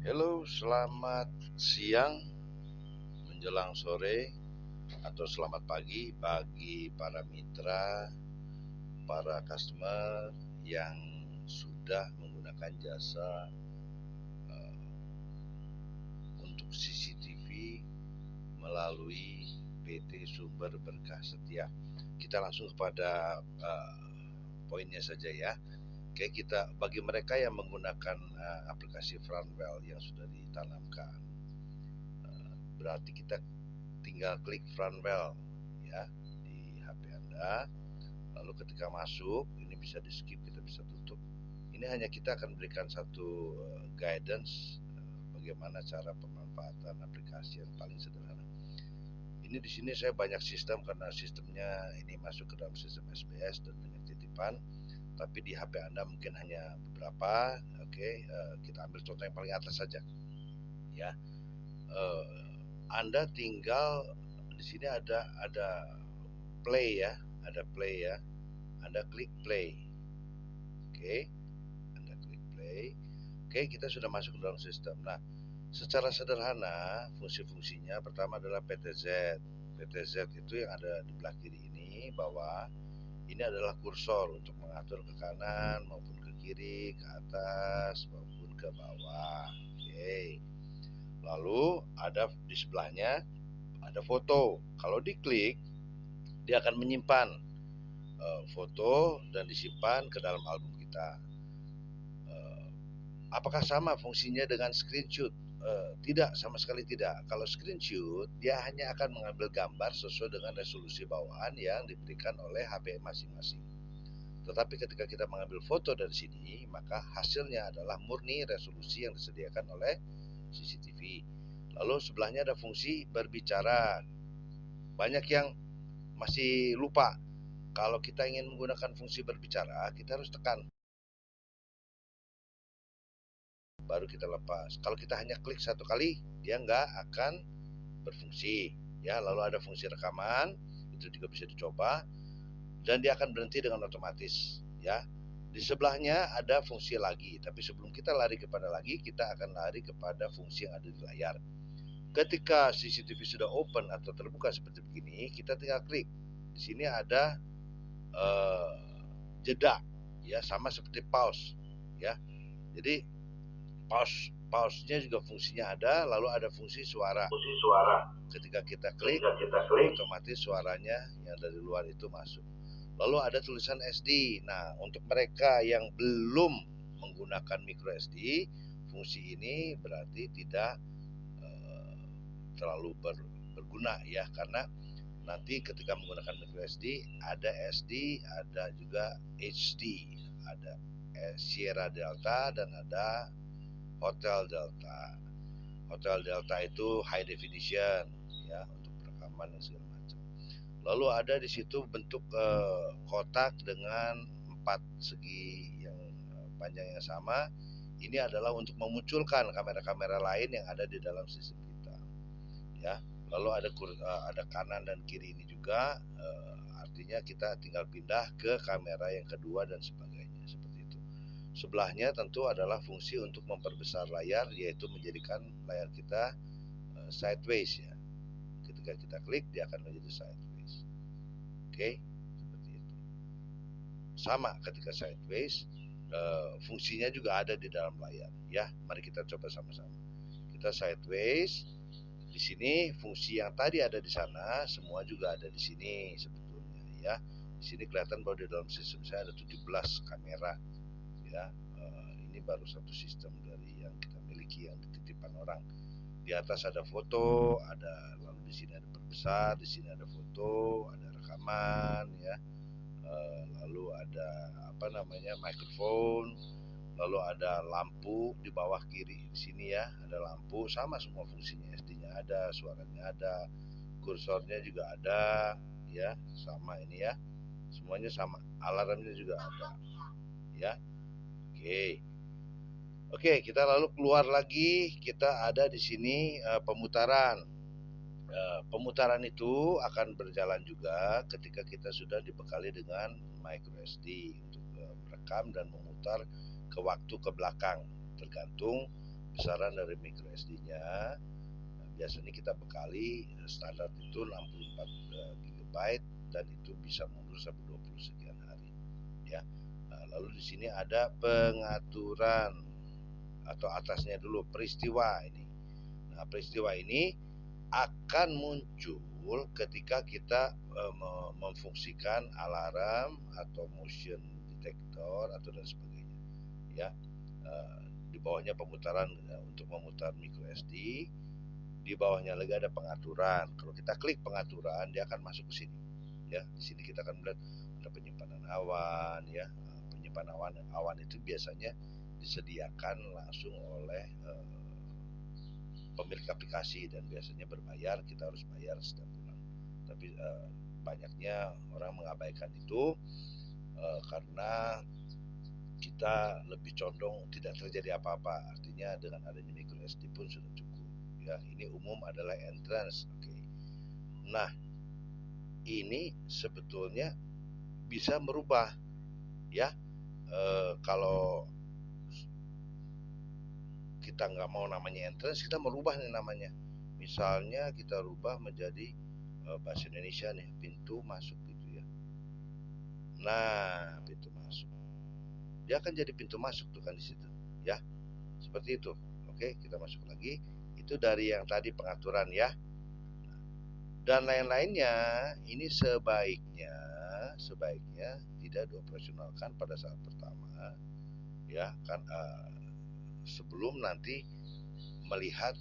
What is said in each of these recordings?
Halo, selamat siang menjelang sore atau selamat pagi bagi para mitra, para customer yang sudah menggunakan jasa untuk CCTV melalui PT Sumber Berkah Setia. Kita langsung kepada poinnya saja ya. Oke, bagi mereka yang menggunakan aplikasi Frontwell yang sudah ditanamkan, berarti kita tinggal klik Frontwell ya di HP Anda. Lalu ketika masuk, ini bisa di skip, kita bisa tutup. Ini hanya kita akan berikan satu guidance bagaimana cara pemanfaatan aplikasi yang paling sederhana. Ini di sini saya banyak sistem karena sistemnya ini masuk ke dalam sistem SBS dan banyak titipan. Tapi di HP Anda mungkin hanya beberapa. Oke, kita ambil contoh yang paling atas saja. Ya, Anda tinggal di sini ada play ya, ada play ya. Anda klik play. Oke, Anda klik play. Oke, kita sudah masuk ke dalam sistem. Nah, secara sederhana fungsi-fungsinya pertama adalah PTZ. PTZ itu yang ada di belah kiri ini bawah. Ini adalah kursor untuk mengatur ke kanan maupun ke kiri, ke atas maupun ke bawah. Oke. Lalu ada di sebelahnya ada foto. Kalau diklik, dia akan menyimpan foto dan disimpan ke dalam album kita. Apakah sama fungsinya dengan screenshot? Tidak, sama sekali tidak. Kalau screenshot, dia hanya akan mengambil gambar sesuai dengan resolusi bawaan yang diberikan oleh HP masing-masing. Tetapi ketika kita mengambil foto dari sini, maka hasilnya adalah murni resolusi yang disediakan oleh CCTV. Lalu sebelahnya ada fungsi berbicara. Banyak yang masih lupa. Kalau kita ingin menggunakan fungsi berbicara, kita harus tekan baru kita lepas. Kalau kita hanya klik satu kali, dia nggak akan berfungsi. Ya, lalu ada fungsi rekaman, itu juga bisa dicoba, dan dia akan berhenti dengan otomatis. Ya, di sebelahnya ada fungsi lagi, tapi sebelum kita lari kepada lagi, kita akan lari kepada fungsi yang ada di layar. Ketika CCTV sudah open atau terbuka seperti begini, kita tinggal klik. Di sini ada jeda, ya sama seperti pause, ya. Jadi pause-nya juga fungsinya ada, lalu ada fungsi suara. Ketika kita klik, otomatis suaranya yang dari luar itu masuk. Lalu ada tulisan SD. Nah, untuk mereka yang belum menggunakan micro SD, fungsi ini berarti tidak terlalu berguna ya, karena nanti ketika menggunakan micro SD ada juga HD, ada Sierra Delta dan ada Hotel Delta. Hotel Delta itu high definition ya untuk rekaman dan segala macam. Lalu ada di situ bentuk kotak dengan 4 segi yang panjangnya sama. Ini adalah untuk memunculkan kamera-kamera lain yang ada di dalam sistem kita. Ya. Lalu ada kanan dan kiri ini juga, artinya kita tinggal pindah ke kamera yang kedua dan sebagainya seperti itu. Sebelahnya tentu adalah fungsi untuk memperbesar layar, yaitu menjadikan layar kita sideways ya. Ketika kita klik dia akan menjadi sideways. Oke, seperti itu. Sama ketika sideways, fungsinya juga ada di dalam layar ya. Mari kita coba sama-sama. Kita sideways. Di sini fungsi yang tadi ada di sana semua juga ada di sini sebetulnya ya. Di sini kelihatan bahwa di dalam sistem saya ada 17 kamera ya. Ini baru satu sistem dari yang kita miliki yang dititipkan orang. Di atas ada foto, ada, lalu di sini ada perbesar, di sini ada foto, ada rekaman ya. Lalu ada apa namanya mikrofon, lalu ada lampu di bawah kiri di sini ya, ada lampu, sama semua fungsinya. SD-nya ada, suaranya ada, kursornya juga ada ya, sama ini ya, semuanya sama, alarmnya juga ada ya. Oke, kita lalu keluar lagi, kita ada di sini pemutaran. Pemutaran itu akan berjalan juga ketika kita sudah dibekali dengan micro SD untuk merekam dan memutar ke waktu ke belakang, tergantung besaran dari micro SD-nya. Biasanya kita bekali standar itu 64 GB dan itu bisa mundur sampai 20 sekian hari ya. Lalu di sini ada pengaturan atau atasnya dulu peristiwa ini. Nah, peristiwa ini akan muncul ketika kita memfungsikan alarm atau motion detector atau dan sebagainya ya. Di bawahnya pemutaran untuk memutar micro SD, di bawahnya lagi ada pengaturan. Kalau kita klik pengaturan, dia akan masuk ke sini ya. Di sini kita akan melihat ada penyimpanan awan ya. Penyimpanan awan itu biasanya disediakan langsung oleh pemilik aplikasi dan biasanya berbayar, kita harus bayar setiap bulan. Tapi banyaknya orang mengabaikan itu karena kita lebih condong tidak terjadi apa-apa. Artinya dengan adanya micro SD pun sudah cukup ya. Ini umum adalah entrance. Oke. Nah, ini sebetulnya bisa merubah ya. Kalau kita nggak mau namanya entrance, kita merubah nih namanya. Misalnya kita rubah menjadi bahasa Indonesia nih, pintu masuk gitu ya. Nah, pintu masuk. Dia akan jadi pintu masuk tuh kan di situ ya. Seperti itu. Oke, kita masuk lagi. Itu dari yang tadi pengaturan ya. Dan lain-lainnya ini sebaiknya tidak dioperasionalkan pada saat pertama ya kan, sebelum nanti melihat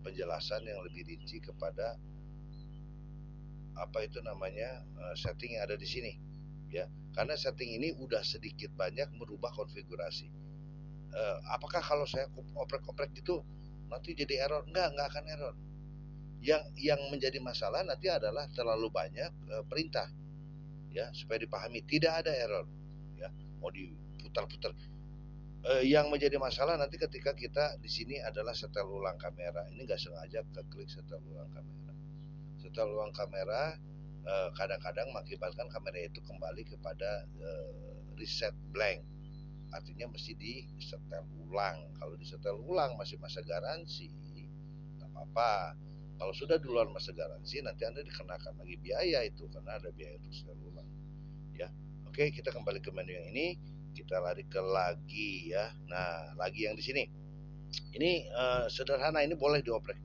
penjelasan yang lebih rinci kepada apa itu namanya setting yang ada di sini ya. Karena setting ini udah sedikit banyak merubah konfigurasi. Apakah kalau saya oprek-oprek gitu nanti jadi error? Enggak akan error. Yang menjadi masalah nanti adalah terlalu banyak perintah ya, supaya dipahami tidak ada error ya. Mau diputar-putar. Yang menjadi masalah nanti ketika kita di sini adalah setel ulang kamera. Ini nggak sengaja keklik setel ulang kamera. Setel ulang kamera kadang-kadang mengakibatkan kamera itu kembali kepada reset blank. Artinya mesti disetel ulang. Kalau disetel ulang masih masa garansi, nggak apa-apa. Kalau sudah duluan masa garansi, nanti Anda dikenakan lagi biaya itu karena ada biaya untuk setel ulang. Ya, oke, kita kembali ke menu yang ini. Kita lari ke lagi ya. Nah, lagi yang di sini. Ini sederhana, ini boleh dioprek.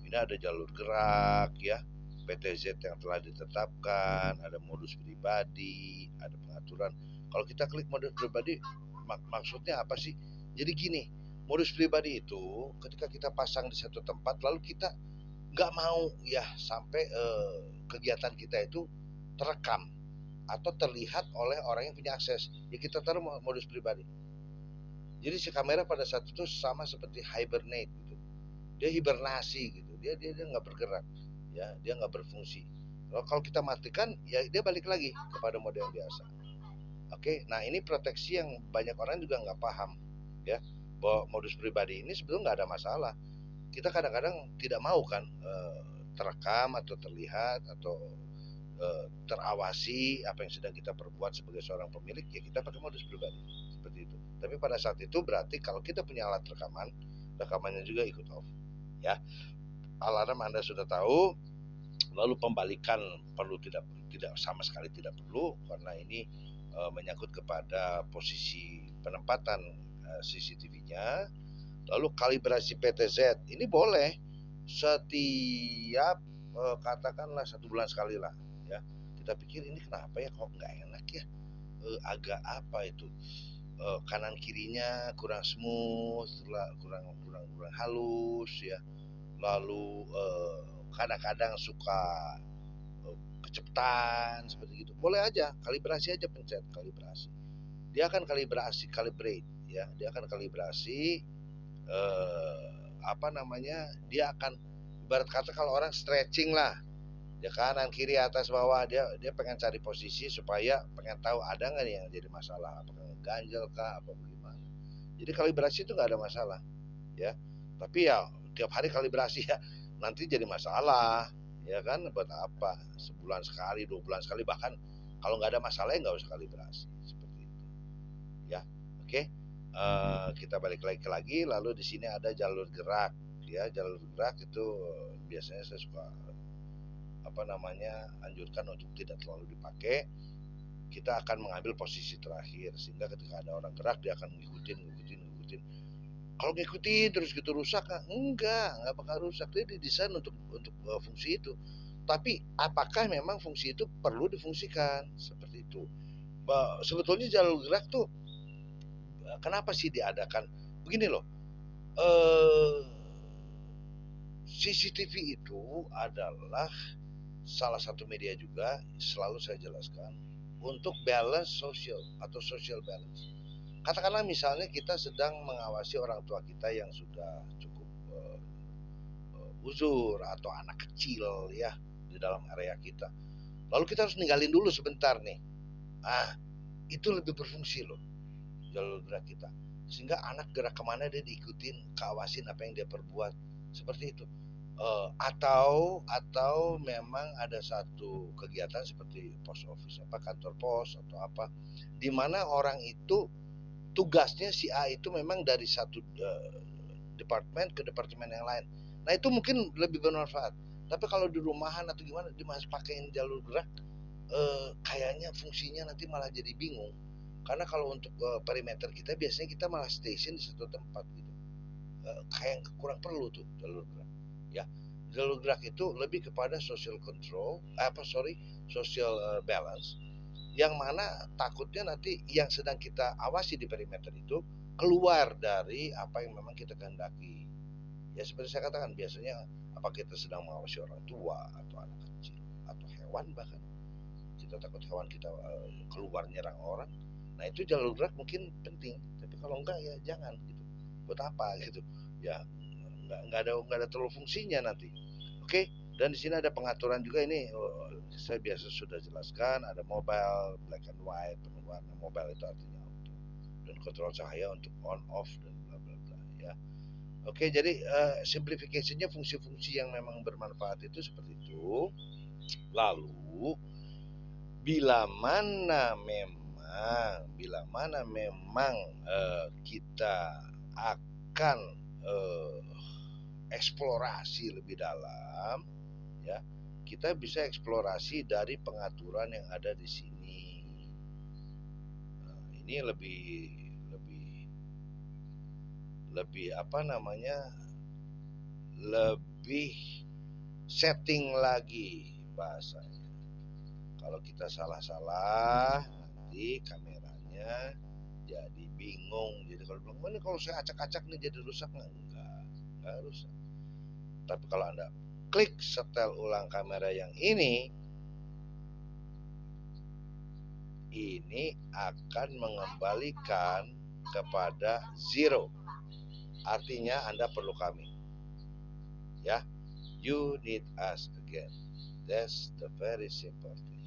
Ini ada jalur gerak ya, PTZ yang telah ditetapkan, ada modus pribadi, ada pengaturan. Kalau kita klik modus pribadi, maksudnya apa sih? Jadi gini, modus pribadi itu ketika kita pasang di satu tempat, lalu kita nggak mau ya sampai kegiatan kita itu terekam atau terlihat oleh orang yang punya akses. Ya kita taruh modus pribadi. Jadi si kamera pada saat itu sama seperti hibernate gitu. Dia hibernasi gitu. Dia nggak bergerak. Ya, dia nggak berfungsi. Kalau kita matikan, ya dia balik lagi kepada mode yang biasa. Oke, nah ini proteksi yang banyak orang juga nggak paham, ya, bahwa modus pribadi ini sebetulnya nggak ada masalah. Kita kadang-kadang tidak mau kan terekam atau terlihat atau terawasi apa yang sedang kita perbuat sebagai seorang pemilik, ya kita pakai modus pribadi seperti itu. Tapi pada saat itu berarti kalau kita punya alat rekaman, rekamannya juga ikut off. Ya, alarm Anda sudah tahu. Lalu pembalikan perlu tidak sama sekali tidak perlu karena ini menyangkut kepada posisi penempatan CCTV-nya. Lalu kalibrasi PTZ ini boleh setiap katakanlah 1 bulan sekali lah ya. Kita pikir ini kenapa ya kok nggak enak ya, agak apa itu, kanan kirinya kurang smooth, kurang halus ya. Lalu kadang-kadang suka kecepatan seperti itu. Boleh aja kalibrasi, aja pencet kalibrasi. Dia akan calibrate ya. Dia akan kalibrasi apa namanya? Dia akan ibarat kata kalau orang stretching lah. Ya kanan kiri atas bawah, dia pengen cari posisi supaya pengen tahu ada nggak nih yang jadi masalah, apakah ganjel kah apa bagaimana. Jadi kalibrasi itu nggak ada masalah ya. Tapi ya tiap hari kalibrasi ya nanti jadi masalah ya kan. Buat apa sebulan sekali 2 bulan sekali, bahkan kalau nggak ada masalahnya nggak usah kalibrasi seperti itu ya. Oke, Kita balik lagi, lalu di sini ada jalur gerak. Ya, jalur gerak itu biasanya saya suka anjurkan untuk tidak terlalu dipakai. Kita akan mengambil posisi terakhir, sehingga ketika ada orang gerak dia akan ngikutin. Kalau ngikutin terus gitu rusak, enggak bakal rusak. Dia didesain untuk fungsi itu. Tapi apakah memang fungsi itu perlu difungsikan seperti itu? Sebetulnya jalur gerak tuh kenapa sih diadakan? Begini loh, CCTV itu adalah salah satu media juga, selalu saya jelaskan, untuk balance sosial atau social balance. Katakanlah misalnya kita sedang mengawasi orang tua kita yang sudah cukup uzur atau anak kecil ya di dalam area kita. Lalu kita harus ninggalin dulu sebentar nih. Itu lebih berfungsi loh jalur gerak kita. Sehingga anak gerak kemana dia diikutin, kawasin apa yang dia perbuat. Seperti itu. Atau memang ada satu kegiatan seperti post office, kantor pos atau apa, di mana orang itu tugasnya si A itu memang dari satu departemen ke departemen yang lain. Nah itu mungkin lebih bermanfaat. Tapi kalau di rumahan atau gimana dimas pakein jalur gerak, kayaknya fungsinya nanti malah jadi bingung. Karena kalau untuk perimeter kita biasanya kita malah station di satu tempat gitu. Kayak kurang perlu tuh jalur gerak. Ya, jalur gerak itu lebih kepada social control, social balance, yang mana takutnya nanti yang sedang kita awasi di perimeter itu keluar dari apa yang memang kita kehendaki. Ya seperti saya katakan, biasanya apa kita sedang mengawasi orang tua atau anak kecil atau hewan, bahkan kita takut hewan kita keluar nyerang orang. Nah itu jalur gerak mungkin penting, tapi kalau enggak ya jangan gitu. Buat apa gitu? Ya nggak ada terlalu fungsinya nanti. Oke, dan di sini ada pengaturan juga ini. Saya biasa sudah jelaskan, ada mobile, black and white, warna mobile itu artinya auto, dan kontrol cahaya untuk on off dan bla bla bla ya. Oke, jadi simplifikasinya fungsi-fungsi yang memang bermanfaat itu seperti itu. Lalu bila mana memang kita akan eksplorasi lebih dalam, ya kita bisa eksplorasi dari pengaturan yang ada di sini. Nah, ini lebih lebih setting lagi bahasanya. Kalau kita salah nanti kameranya jadi bingung. Jadi kalau bilang, "Mana kalau saya acak-acak nih jadi rusak?" Enggak rusak. Tapi kalau Anda klik setel ulang kamera yang ini akan mengembalikan kepada zero. Artinya Anda perlu kami. Ya, you need us again. That's the very simple thing.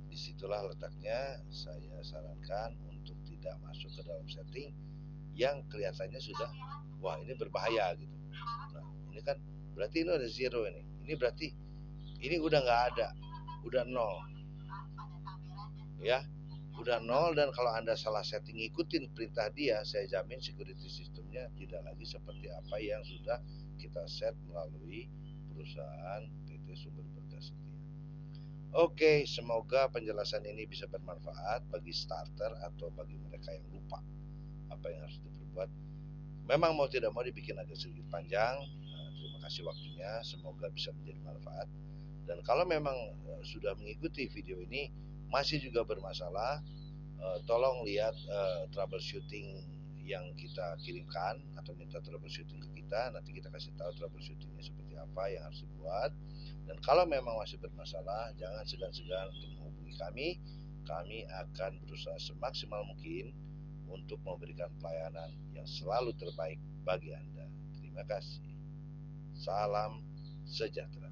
Disitulah letaknya saya sarankan untuk tidak masuk ke dalam setting yang kelihatannya sudah, wah ini berbahaya gitu. Nah ini kan berarti ini ada zero ini. Ini berarti ini udah nggak ada, udah nol. Ya, udah nol, dan kalau Anda salah setting ikutin perintah dia, saya jamin security sistemnya tidak lagi seperti apa yang sudah kita set melalui perusahaan PT Sumber Bergas Setia. Oke, semoga penjelasan ini bisa bermanfaat bagi starter atau bagi mereka yang lupa apa yang harus diperbuat. Memang mau tidak mau dibikin agak sedikit panjang. Terima kasih waktunya, semoga bisa menjadi manfaat. Dan kalau memang sudah mengikuti video ini masih juga bermasalah, tolong lihat troubleshooting yang kita kirimkan atau minta troubleshooting ke kita. Nanti kita kasih tahu troubleshootingnya seperti apa yang harus dibuat. Dan kalau memang masih bermasalah, jangan segan-segan untuk menghubungi kami. Kami akan berusaha semaksimal mungkin untuk memberikan pelayanan yang selalu terbaik bagi Anda. Terima kasih. Salam sejahtera.